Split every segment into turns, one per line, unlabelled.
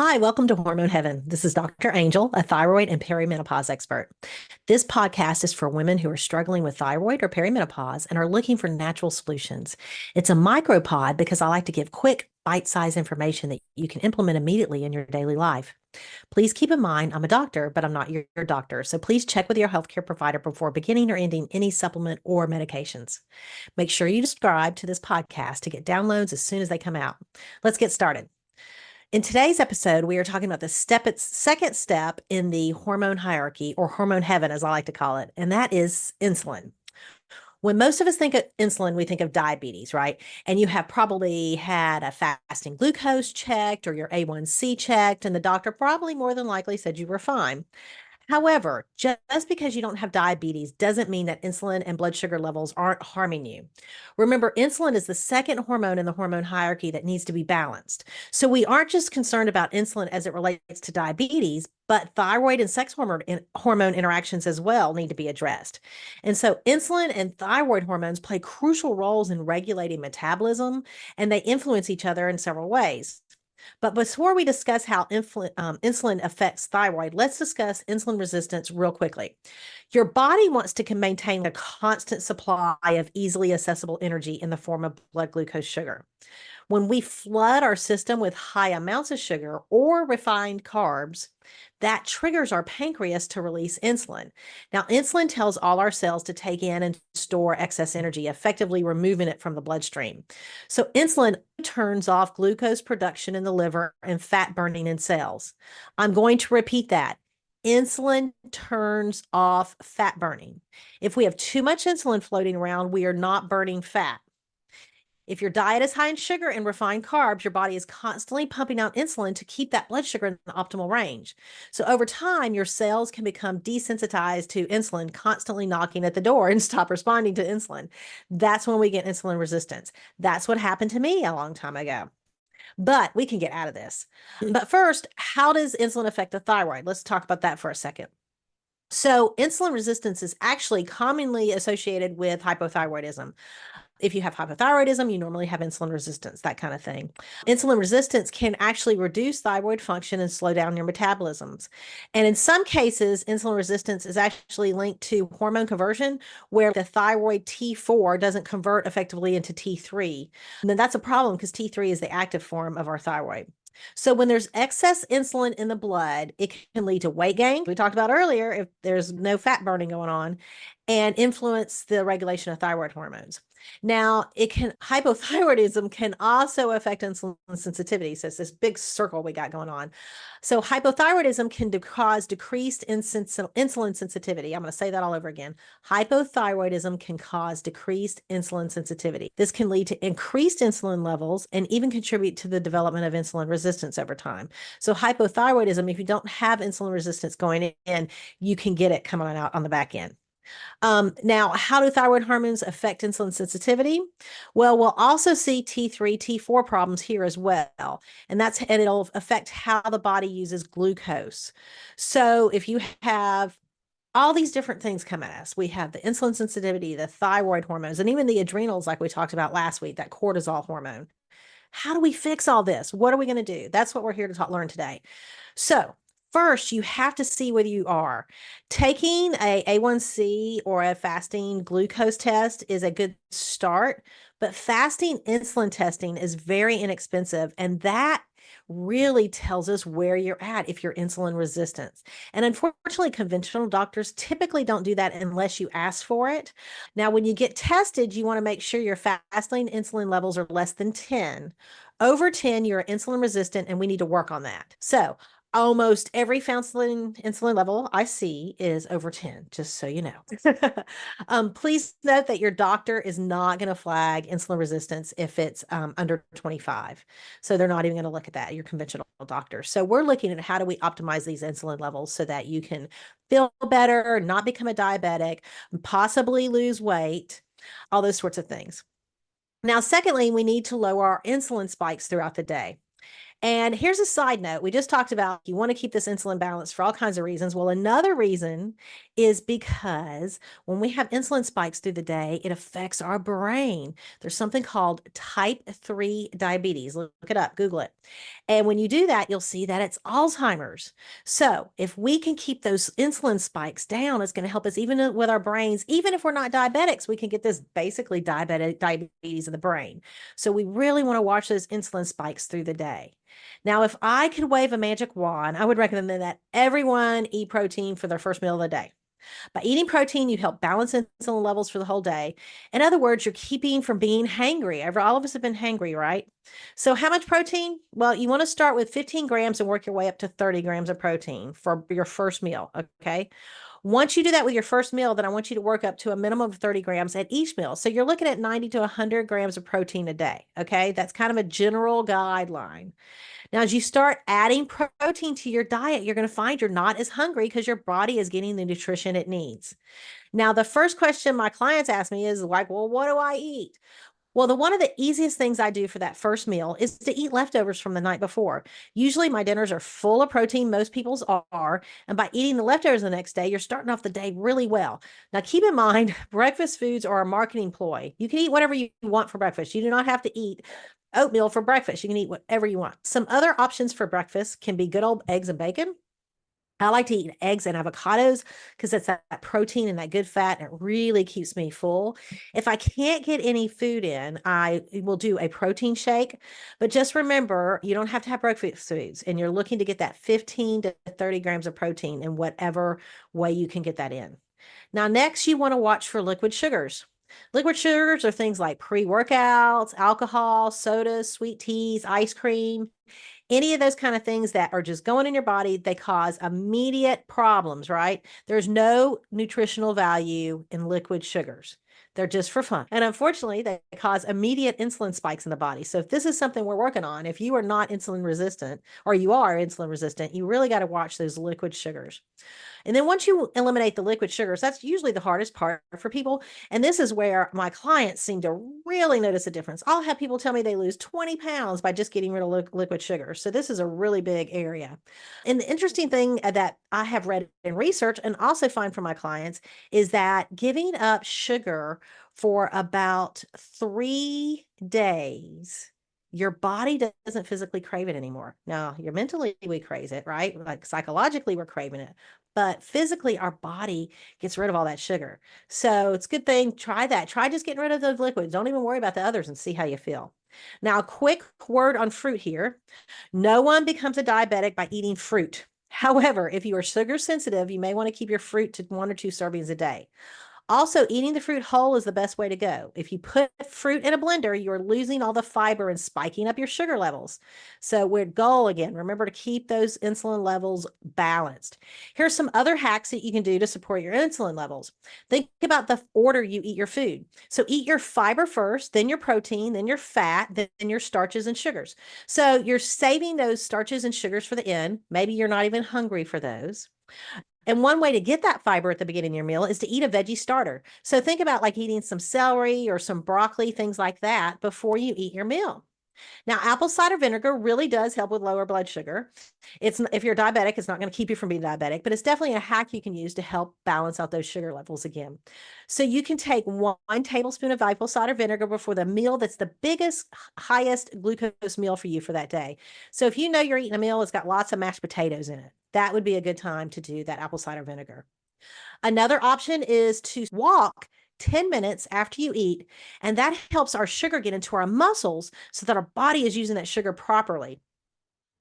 Hi, welcome to Hormone Heaven. This is Dr. Angel, a thyroid and perimenopause expert. This podcast is for women who are struggling with thyroid or perimenopause and are looking for natural solutions. It's a micropod because I like to give quick, bite-sized information that you can implement immediately in your daily life. Please keep in mind, I'm a doctor, but I'm not your doctor, so please check with your healthcare provider before beginning or ending any supplement or medications. Make sure you subscribe to this podcast to get downloads as soon as they come out. Let's get started. In today's episode, we are talking about the second step in the hormone hierarchy, or hormone heaven, as I like to call it, and that is insulin. When most of us think of insulin, we think of diabetes, right? And you have probably had a fasting glucose checked or your A1C checked, and the doctor probably more than likely said you were fine. However, just because you don't have diabetes doesn't mean that insulin and blood sugar levels aren't harming you. Remember, insulin is the second hormone in the hormone hierarchy that needs to be balanced. So we aren't just concerned about insulin as it relates to diabetes, but thyroid and sex hormone interactions as well need to be addressed. And so insulin and thyroid hormones play crucial roles in regulating metabolism, and they influence each other in several ways. But before we discuss how insulin affects thyroid, let's discuss insulin resistance real quickly. Your body wants to maintain a constant supply of easily accessible energy in the form of blood glucose sugar. When we flood our system with high amounts of sugar or refined carbs, that triggers our pancreas to release insulin. Now, insulin tells all our cells to take in and store excess energy, effectively removing it from the bloodstream. So, insulin turns off glucose production in the liver and fat burning in cells. I'm going to repeat that. Insulin turns off fat burning. If we have too much insulin floating around, we are not burning fat. If your diet is high in sugar and refined carbs, your body is constantly pumping out insulin to keep that blood sugar in the optimal range. So over time, your cells can become desensitized to insulin, constantly knocking at the door and stop responding to insulin. That's when we get insulin resistance. That's what happened to me a long time ago. But we can get out of this. But first, how does insulin affect the thyroid? Let's talk about that for a second. So, insulin resistance is actually commonly associated with hypothyroidism. If you have hypothyroidism, you normally have insulin resistance, that kind of thing. Insulin resistance can actually reduce thyroid function and slow down your metabolisms. And in some cases, insulin resistance is actually linked to hormone conversion, where the thyroid T4 doesn't convert effectively into T3. And then that's a problem because T3 is the active form of our thyroid. So when there's excess insulin in the blood, it can lead to weight gain. We talked about earlier, if there's no fat burning going on, and influence the regulation of thyroid hormones. Now, hypothyroidism can also affect insulin sensitivity. So it's this big circle we got going on. So hypothyroidism can cause decreased insulin sensitivity. I'm going to say that all over again. Hypothyroidism can cause decreased insulin sensitivity. This can lead to increased insulin levels and even contribute to the development of insulin resistance over time. So hypothyroidism, if you don't have insulin resistance going in, you can get it coming out on the back end. Now, how do thyroid hormones affect insulin sensitivity? Well, we'll also see T3, T4 problems here as well. And it'll affect how the body uses glucose. So if you have all these different things come at us, we have the insulin sensitivity, the thyroid hormones, and even the adrenals, like we talked about last week, that cortisol hormone. How do we fix all this? What are we going to do? That's what we're here to learn today. So, first, you have to see whether you are. Taking a A1C or a fasting glucose test is a good start, but fasting insulin testing is very inexpensive, and that really tells us where you're at if you're insulin resistant. And unfortunately, conventional doctors typically don't do that unless you ask for it. Now, when you get tested, you want to make sure your fasting insulin levels are less than 10. Over 10, you're insulin resistant, and we need to work on that. So, almost every insulin level I see is over 10, just so you know. Please note that your doctor is not going to flag insulin resistance if it's under 25. So they're not even going to look at that, your conventional doctor. So we're looking at how do we optimize these insulin levels so that you can feel better, not become a diabetic, possibly lose weight, all those sorts of things. Now, secondly, we need to lower our insulin spikes throughout the day. And here's a side note. We just talked about you want to keep this insulin balanced for all kinds of reasons. Well, another reason is because when we have insulin spikes through the day, it affects our brain. There's something called type 3 diabetes. Look it up, Google it. And when you do that, you'll see that it's Alzheimer's. So if we can keep those insulin spikes down, it's going to help us even with our brains. Even if we're not diabetics, we can get this basically diabetes of the brain. So we really want to watch those insulin spikes through the day. Now, if I could wave a magic wand, I would recommend that everyone eat protein for their first meal of the day. By eating protein, you help balance insulin levels for the whole day. In other words, you're keeping from being hangry. All of us have been hangry, right? So how much protein? Well, you want to start with 15 grams and work your way up to 30 grams of protein for your first meal, okay? Once you do that with your first meal, then I want you to work up to a minimum of 30 grams at each meal. So you're looking at 90 to 100 grams of protein a day, okay? That's kind of a general guideline. Now, as you start adding protein to your diet, you're going to find you're not as hungry because your body is getting the nutrition it needs. Now, the first question my clients ask me is like, well, what do I eat? Well, one of the easiest things I do for that first meal is to eat leftovers from the night before. Usually my dinners are full of protein, most people's are, and by eating the leftovers the next day, you're starting off the day really well. Now, keep in mind, breakfast foods are a marketing ploy. You can eat whatever you want for breakfast. You do not have to eat oatmeal for breakfast. You can eat whatever you want. Some other options for breakfast can be good old eggs and bacon. I like to eat eggs and avocados because it's that protein and that good fat, and it really keeps me full. If I can't get any food in, I will do a protein shake. But just remember, you don't have to have breakfast foods, and you're looking to get that 15 to 30 grams of protein in whatever way you can get that in. Now, next, you want to watch for liquid sugars. Liquid sugars are things like pre-workouts, alcohol, sodas, sweet teas, ice cream, any of those kind of things that are just going in your body. They cause immediate problems, right? There's no nutritional value in liquid sugars. They're just for fun. And unfortunately, they cause immediate insulin spikes in the body. So if this is something we're working on, if you are not insulin resistant or you are insulin resistant, you really got to watch those liquid sugars. And then once you eliminate the liquid sugars, that's usually the hardest part for people. And this is where my clients seem to really notice a difference. I'll have people tell me they lose 20 pounds by just getting rid of liquid sugar. So this is a really big area. And the interesting thing that I have read in research and also find from my clients is that giving up sugar for about 3 days, your body doesn't physically crave it anymore. Now, you're mentally, we crave it, right? Like psychologically, we're craving it. But physically, our body gets rid of all that sugar. So it's a good thing. Try that. Try just getting rid of those liquids. Don't even worry about the others and see how you feel. Now, a quick word on fruit here. No one becomes a diabetic by eating fruit. However, if you are sugar sensitive, you may want to keep your fruit to 1 or 2 servings a day. Also, eating the fruit whole is the best way to go. If you put fruit in a blender, you're losing all the fiber and spiking up your sugar levels. So we're goal again, remember to keep those insulin levels balanced. Here's some other hacks that you can do to support your insulin levels. Think about the order you eat your food. So eat your fiber first, then your protein, then your fat, then your starches and sugars. So you're saving those starches and sugars for the end. Maybe you're not even hungry for those. And one way to get that fiber at the beginning of your meal is to eat a veggie starter. So think about like eating some celery or some broccoli, things like that before you eat your meal. Now, apple cider vinegar really does help with lower blood sugar. If you're diabetic, it's not going to keep you from being diabetic, but it's definitely a hack you can use to help balance out those sugar levels again. So you can take 1 tablespoon of apple cider vinegar before the meal that's the biggest, highest glucose meal for you for that day. So if you know you're eating a meal that's got lots of mashed potatoes in it, that would be a good time to do that apple cider vinegar. Another option is to walk 10 minutes after you eat, and that helps our sugar get into our muscles so that our body is using that sugar properly.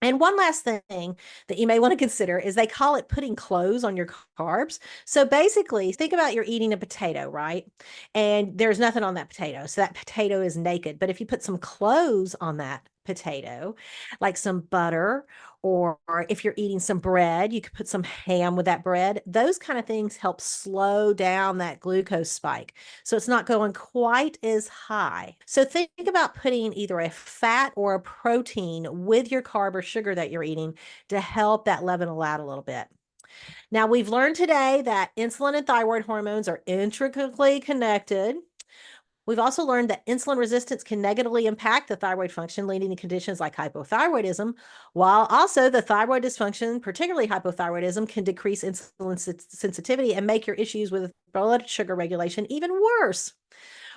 And one last thing that you may want to consider is they call it putting clothes on your carbs. So basically, think about you're eating a potato, right? And there's nothing on that potato. So that potato is naked. But if you put some clothes on that potato, like some butter, or if you're eating some bread, you could put some ham with that bread. Those kind of things help slow down that glucose spike. So it's not going quite as high. So think about putting either a fat or a protein with your carb or sugar that you're eating to help that level out a little bit. Now, we've learned today that insulin and thyroid hormones are intricately connected. We've also learned that insulin resistance can negatively impact the thyroid function, leading to conditions like hypothyroidism, while also the thyroid dysfunction, particularly hypothyroidism, can decrease insulin sensitivity and make your issues with blood sugar regulation even worse.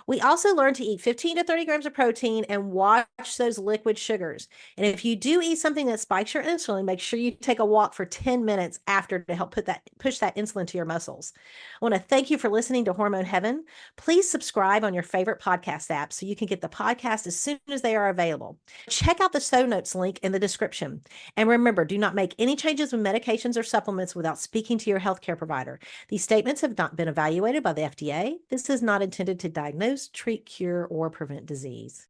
We also learned to eat 15 to 30 grams of protein and watch those liquid sugars. And if you do eat something that spikes your insulin, make sure you take a walk for 10 minutes after to help push that insulin to your muscles. I want to thank you for listening to Hormone Heaven. Please subscribe on your favorite podcast app so you can get the podcast as soon as they are available. Check out the show notes link in the description. And remember, do not make any changes with medications or supplements without speaking to your healthcare provider. These statements have not been evaluated by the FDA. This is not intended to diagnose, treat, cure, or prevent disease.